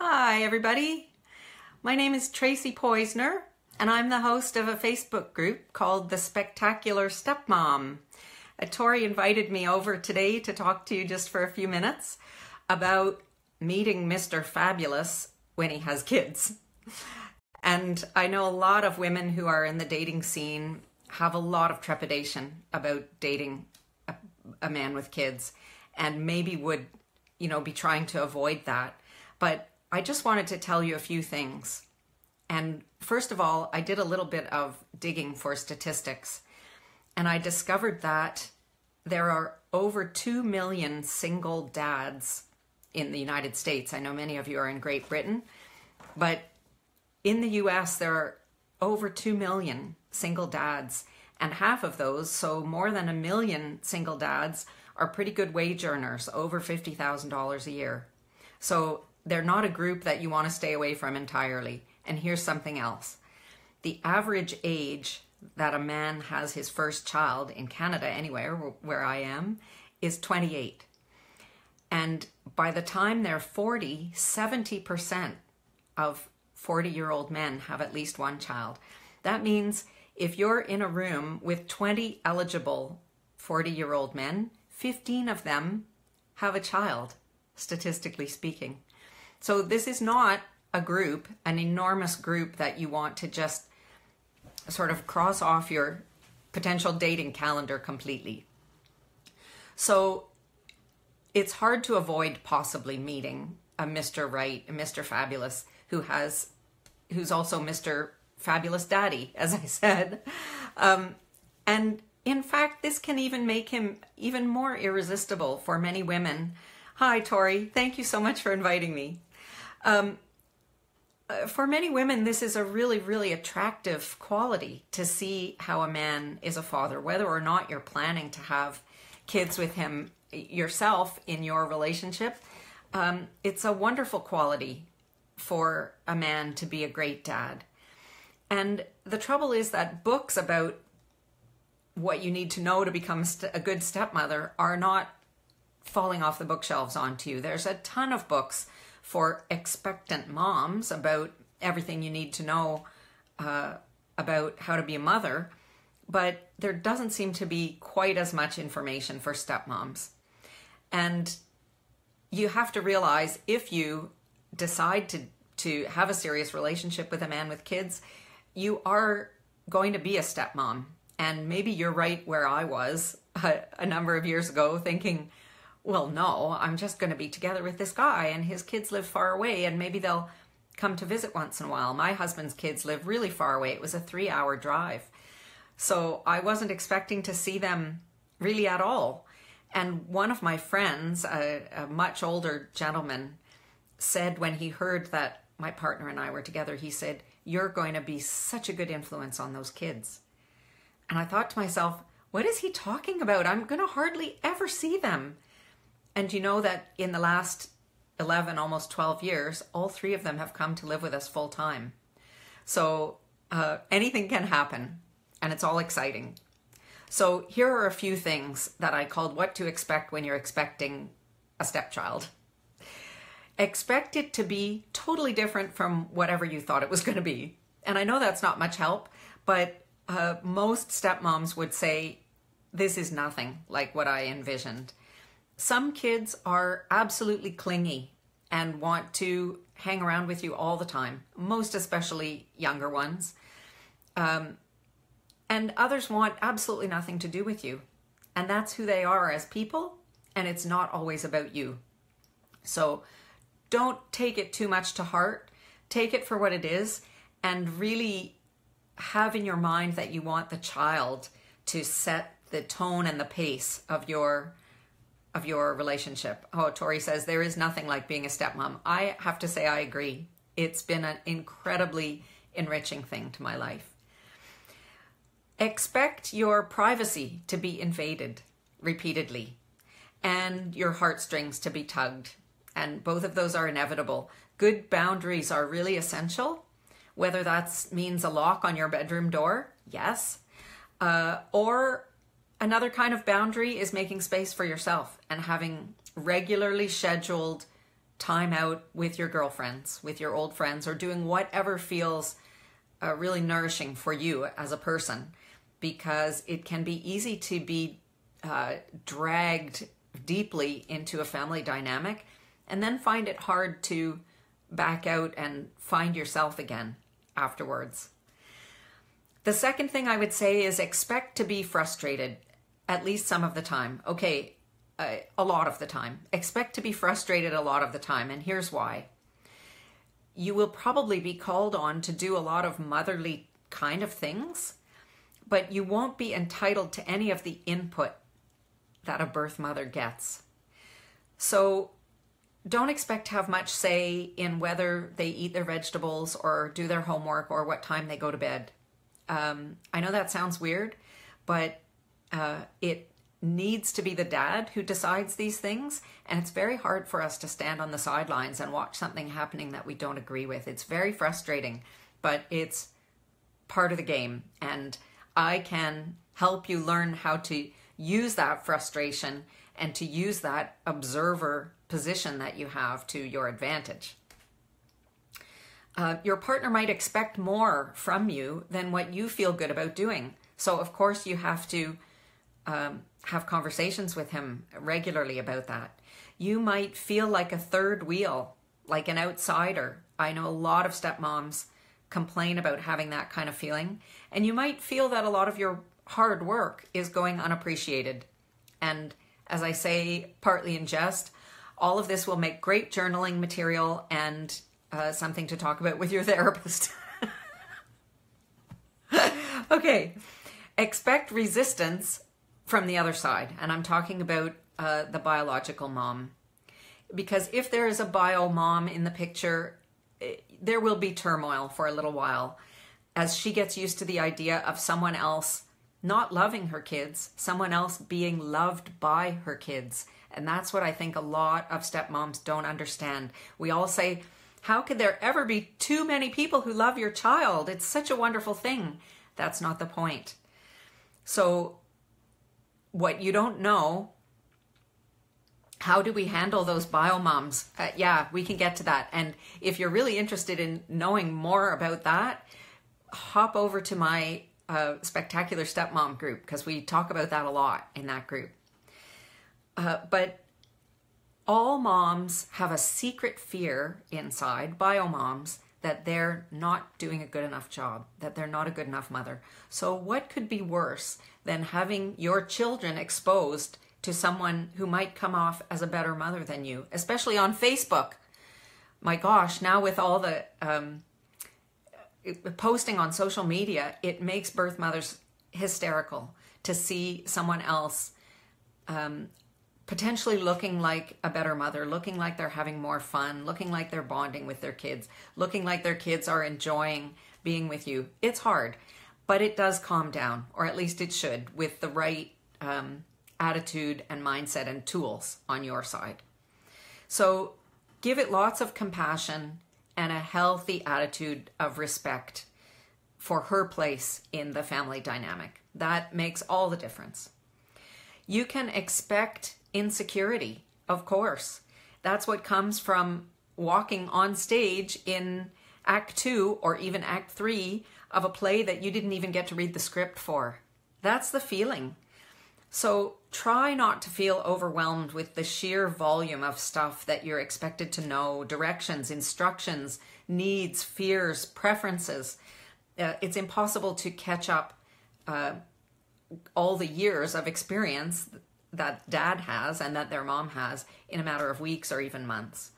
Hi, everybody. My name is Tracy Poisner, and I'm the host of a Facebook group called The Spectacular Stepmom. Tori invited me over today to talk to you just for a few minutes about meeting Mr. Fabulous when he has kids. And I know a lot of women who are in the dating scene have a lot of trepidation about dating a man with kids and maybe would, be trying to avoid that. But I just wanted to tell you a few things. And first of all, I did a little bit of digging for statistics, and I discovered that there are over 2 million single dads in the United States. I know many of you are in Great Britain, but in the US, there are over 2 million single dads, and half of those, so more than 1 million single dads, are pretty good wage earners, over $50,000 a year. So they're not a group that you want to stay away from entirely. And here's something else. The average age that a man has his first child in Canada, anywhere where I am, is 28. And by the time they're 40, 70% of 40-year-old men have at least one child. That means if you're in a room with 20 eligible 40-year-old men, 15 of them have a child, statistically speaking. So this is not a group, an enormous group that you want to just sort of cross off your potential dating calendar completely. So it's hard to avoid possibly meeting a Mr. Right, a Mr. Fabulous, who's also Mr. Fabulous Daddy, as I said. And in fact, this can even make him even more irresistible for many women. Hi, Tori. Thank you so much for inviting me. For many women, this is a really, really attractive quality to see how a man is a father, whether or not you're planning to have kids with him yourself in your relationship. It's a wonderful quality for a man to be a great dad. And the trouble is that books about what you need to know to become a good stepmother are not falling off the bookshelves onto you. There's a ton of books for expectant moms about everything you need to know about how to be a mother, but there doesn't seem to be quite as much information for stepmoms. And you have to realize if you decide to have a serious relationship with a man with kids, you are going to be a stepmom. And maybe you're right where I was a number of years ago thinking, well, no, I'm just going to be together with this guy and his kids live far away and maybe they'll come to visit once in a while. My husband's kids live really far away. It was a 3-hour drive. So I wasn't expecting to see them really at all. And one of my friends, a much older gentleman, said when he heard that my partner and I were together, he said, "You're going to be such a good influence on those kids." And I thought to myself, what is he talking about? I'm going to hardly ever see them. And you know that in the last 11, almost 12 years, all 3 of them have come to live with us full time. So anything can happen, and it's all exciting. So here are a few things that I called what to expect when you're expecting a stepchild. Expect it to be totally different from whatever you thought it was going to be. And I know that's not much help, but most stepmoms would say, this is nothing like what I envisioned. Some kids are absolutely clingy and want to hang around with you all the time, most especially younger ones. And others want absolutely nothing to do with you. And that's who they are as people, and it's not always about you. So don't take it too much to heart. Take it for what it is, and really have in your mind that you want the child to set the tone and the pace of your relationship. Oh, Tori says, there is nothing like being a stepmom. I have to say I agree. It's been an incredibly enriching thing to my life. Expect your privacy to be invaded repeatedly and your heartstrings to be tugged. And both of those are inevitable. Good boundaries are really essential. Whether that means a lock on your bedroom door, yes. Or another kind of boundary is making space for yourself and having regularly scheduled time out with your girlfriends, with your old friends, or doing whatever feels really nourishing for you as a person, because it can be easy to be dragged deeply into a family dynamic and then find it hard to back out and find yourself again afterwards. The second thing I would say is expect to be frustrated at least some of the time. Okay, a lot of the time. Expect to be frustrated a lot of the time, and here's why. You will probably be called on to do a lot of motherly kind of things, but you won't be entitled to any of the input that a birth mother gets. So don't expect to have much say in whether they eat their vegetables or do their homework or what time they go to bed. I know that sounds weird, but it needs to be the dad who decides these things, and it's very hard for us to stand on the sidelines and watch something happening that we don't agree with. It's very frustrating, but it's part of the game, and I can help you learn how to use that frustration and to use that observer position that you have to your advantage. Your partner might expect more from you than what you feel good about doing. So of course you have to have conversations with him regularly about that. You might feel like a third wheel, like an outsider. I know a lot of stepmoms complain about having that kind of feeling. And you might feel that a lot of your hard work is going unappreciated. And as I say, partly in jest, all of this will make great journaling material and something to talk about with your therapist. Okay, expect resistance from the other side. And I'm talking about the biological mom. Because if there is a bio mom in the picture, there will be turmoil for a little while as she gets used to the idea of someone else not loving her kids, someone else being loved by her kids. And that's what I think a lot of stepmoms don't understand. We all say, how could there ever be too many people who love your child? It's such a wonderful thing. That's not the point. So what you don't know, how do we handle those bio moms? Yeah, we can get to that. And if you're really interested in knowing more about that, hop over to my Spectacular Stepmom group, because we talk about that a lot in that group. But all moms have a secret fear inside, bio moms, that they're not doing a good enough job, that they're not a good enough mother. So what could be worse than having your children exposed to someone who might come off as a better mother than you, especially on Facebook? My gosh, now with all the posting on social media, it makes birth mothers hysterical to see someone else potentially looking like a better mother, looking like they're having more fun, looking like they're bonding with their kids, looking like their kids are enjoying being with you. It's hard, but it does calm down, or at least it should, with the right attitude and mindset and tools on your side. So give it lots of compassion and a healthy attitude of respect for her place in the family dynamic. That makes all the difference. You can expect insecurity, of course. That's what comes from walking on stage in Act 2 or even Act 3 of a play that you didn't even get to read the script for. That's the feeling. So try not to feel overwhelmed with the sheer volume of stuff that you're expected to know, directions, instructions, needs, fears, preferences. It's impossible to catch up all the years of experience that dad has and that their mom has in a matter of weeks or even months.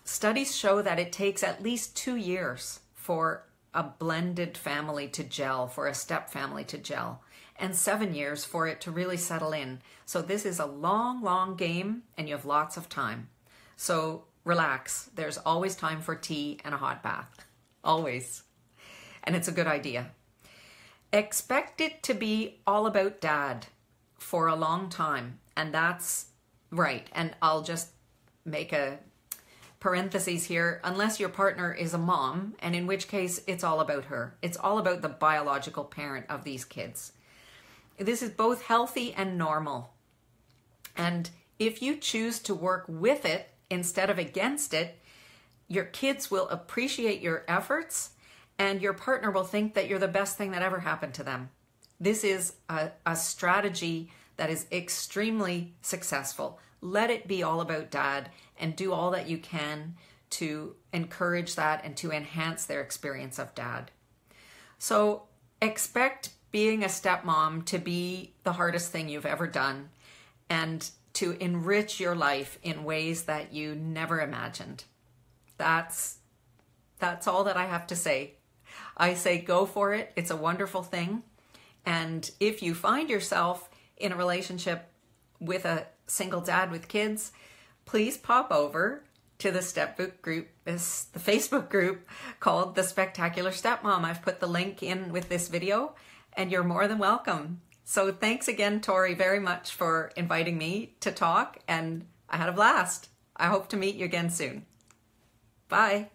Studies show that it takes at least 2 years for a blended family to gel, for a step family to gel, and 7 years for it to really settle in. So this is a long, long game, and you have lots of time. So relax. There's always time for tea and a hot bath. Always. And it's a good idea. Expect it to be all about dad for a long time. And that's right. And I'll just make a parentheses here, unless your partner is a mom, and in which case it's all about her. It's all about the biological parent of these kids. This is both healthy and normal. And if you choose to work with it instead of against it, your kids will appreciate your efforts and your partner will think that you're the best thing that ever happened to them. This is a strategy that is extremely successful. Let it be all about dad and do all that you can to encourage that and to enhance their experience of dad. So expect being a stepmom to be the hardest thing you've ever done and to enrich your life in ways that you never imagined. That's all that I have to say. I say go for it. It's a wonderful thing. And if you find yourself in a relationship with a single dad with kids, please pop over to the stepbook group, the Facebook group called The Spectacular Stepmom. I've put the link in with this video and you're more than welcome. So thanks again, Tori, very much for inviting me to talk, and I had a blast. I hope to meet you again soon. Bye.